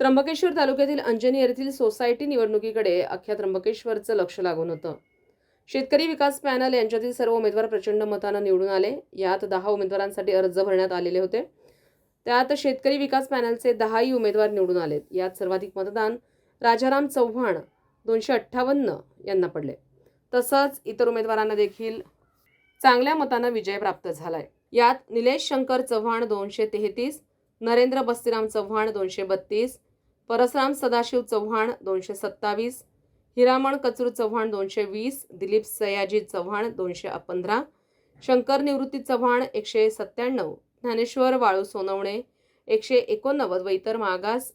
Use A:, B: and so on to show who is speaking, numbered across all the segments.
A: त्र्यंबकेश्वर तालुक्यातील अंजनी येथील सोसायटी निवडणुकीकडे अख्ख्या त्र्यंबकेश्वरचं लक्ष लागून होतं। शेतकरी विकास पॅनल यांच्यातील सर्व उमेदवार प्रचंड मताने निवडून आले। यात 10 उमेदवारांसाठी अर्ज भरण्यात आलेले होते। त्यात शेतकरी विकास पॅनलचे 10ही उमेदवार निवडून आलेत। यात सर्वाधिक मतदान राजाराम चव्हाण 258 यांना पडले। तसंच इतर उमेदवारांना देखील चांगल्या मताने विजय प्राप्त झालाय। यात निलेश शंकर चव्हाण 233, नरेंद्र बस्तीराम चव्हाण 232, परसराम सदाशिव चव्हाण 227, हिरामण कचरू चव्हाण 220, दिलीप सयाजी चव्हाण 215, शंकर निवृत्ती चव्हाण 197, ज्ञानेश्वर वाळू सोनवणे 189 व इतर मागास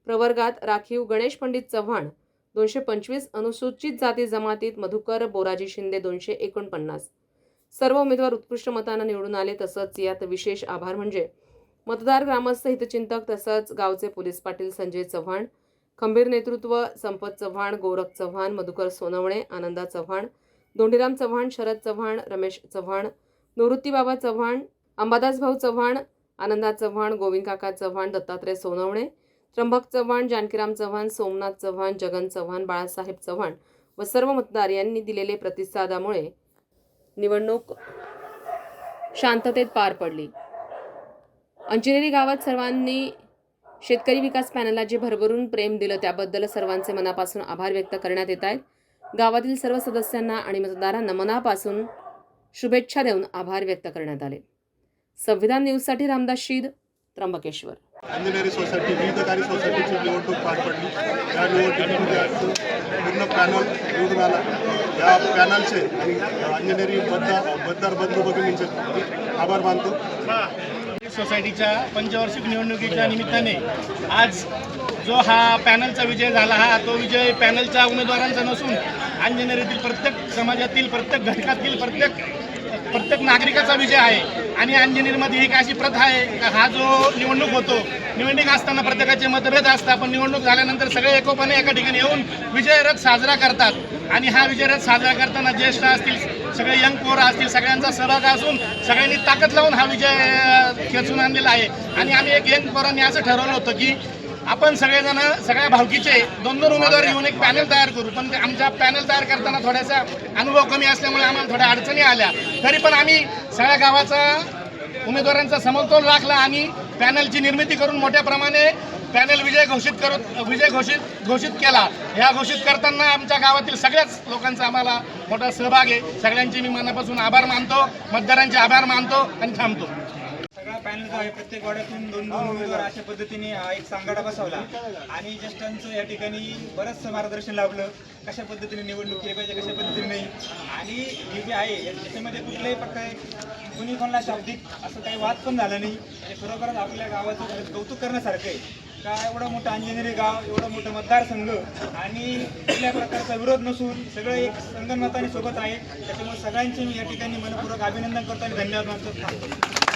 A: प्रवर्गात राखीव गणेश पंडित चव्हाण 225, अनुसूचित जाती जमातीत मधुकर बोराजी शिंदे 249 सर्व उमेदवार उत्कृष्ट मताने निवडून आले। तसंच यात विशेष आभार म्हणजे मतदार, ग्रामस्थ, हितचिंतक तसंच गावचे पोलीस पाटील संजय चव्हाण, खंबीर नेतृत्व संपत चव्हाण, गोरख चव्हाण, मधुकर सोनवणे, आनंदा चव्हाण, धोंडीराम चव्हाण, शरद चव्हाण, रमेश चव्हाण, निवृत्तीबाबा चव्हाण, अंबादास भाऊ चव्हाण, आनंदा चव्हाण, गोविंद काका चव्हाण, दत्तात्रय सोनवणे, त्र्यंबक चव्हाण, जानकीराम चव्हाण, सोमनाथ चव्हाण, जगन चव्हाण, बाळासाहेब चव्हाण व सर्व मतदार यांनी दिलेले प्रतिसादामुळे निवडणूक शांततेत पार पडली। अंजनेरी गावात सर्वांनी शेतकरी विकास पॅनलला जे भरभरून प्रेम दिलं त्याबद्दल सर्वांचे मनापासून आभार व्यक्त करण्यात येत आहेत। गावातील सर्व सदस्यांना आणि मतदारांना मनापासून शुभेच्छा देऊन आभार व्यक्त करण्यात आले। संविधान न्यूजसाठी रामदास शीद, त्र्यंबकेश्वर।
B: अंजनेरी सोसायटी विविधकारी सोसायटीची निवडणूक पार पडली। या निवडणुकीमध्ये आज पूर्ण पॅनल निवडून आला। या पॅनलचे आणि अंजनेरी मतदार बंधू भगिनींचे आभार मानतो।
C: सोसायटीच्या पंचवार्षिक निवडणुकीच्या निमित्ताने आज जो हा पॅनलचा विजय झाला, तो विजय पॅनलच्या उमेदवारांचा नसून अंजनेरीतील प्रत्येक समाजातील, प्रत्येक घटकातील, प्रत्येक नागरिकाचा विजय आहे। आणि अंजनेरीमध्ये एक अशी प्रथा आहे की हा जो निवडणूक होतो, निवडणूक असताना प्रत्येकाचे मतभेद असतात, पण निवडणूक झाल्यानंतर सगळे एकोपाने एका ठिकाणी येऊन विजयरथ साजरा करतात। आणि हा विजयरथ साजरा करताना ज्येष्ठ असतील, सगळे यंग पोरं असतील, सगळ्यांचा सहभाग असून सगळ्यांनी ताकद लावून हा विजय खेचून आणलेला आहे। आणि आम्ही एक यंग पोरांनी असं ठरवलं होतं की आपण सगळेजण सगळ्या भावकीचे 2-2 उमेदवार घेऊन एक पॅनल तयार करू, पण आमचा पॅनल तयार करताना थोडासा अनुभव कमी असल्यामुळे आम्हाला थोड्या अडचणी आल्या। तरी पण आम्ही सगळ्या गावाचा उमेदवारांचा समतोल राखला आणि पॅनलची निर्मिती करून मोठ्या प्रमाणे पॅनल विजय घोषित केला। ह्या घोषित करताना आमच्या गावातील सगळ्याच लोकांचा आम्हाला मोठा सहभाग आहे। सगळ्यांचे मी मनापासून आभार मानतो, मतदारांचे आभार मानतो आणि थांबतो।
D: सगळा पॅनल जो आहे प्रत्येक वाड्यातून 2-2 उमेदवार अशा पद्धतीने एक सांगाडा बसवला आणि ज्येष्ठांचं या ठिकाणी बरंचसं मार्गदर्शन लाभलं, कशा पद्धतीने निवडणूक केली पाहिजे, कशा पद्धतीने नाही। आणि हे जे आहे याच्यामध्ये कुठल्याही प्रकारे कुणी कोणाला शाब्दिक असं काही वाद पण झाला नाही। म्हणजे खरोखरच आपल्या गावाचं कौतुक करण्यासारखं आहे का एवढं मोठं अंजनेरी गाव, एवढं मोठं मतदारसंघ आणि कुठल्या प्रकारचा विरोध नसून सगळं एक संगनमताने सोबत आहे। त्याच्यामुळे सगळ्यांचे मी या ठिकाणी मनपूर्वक अभिनंदन करतो आणि धन्यवाद मानतो।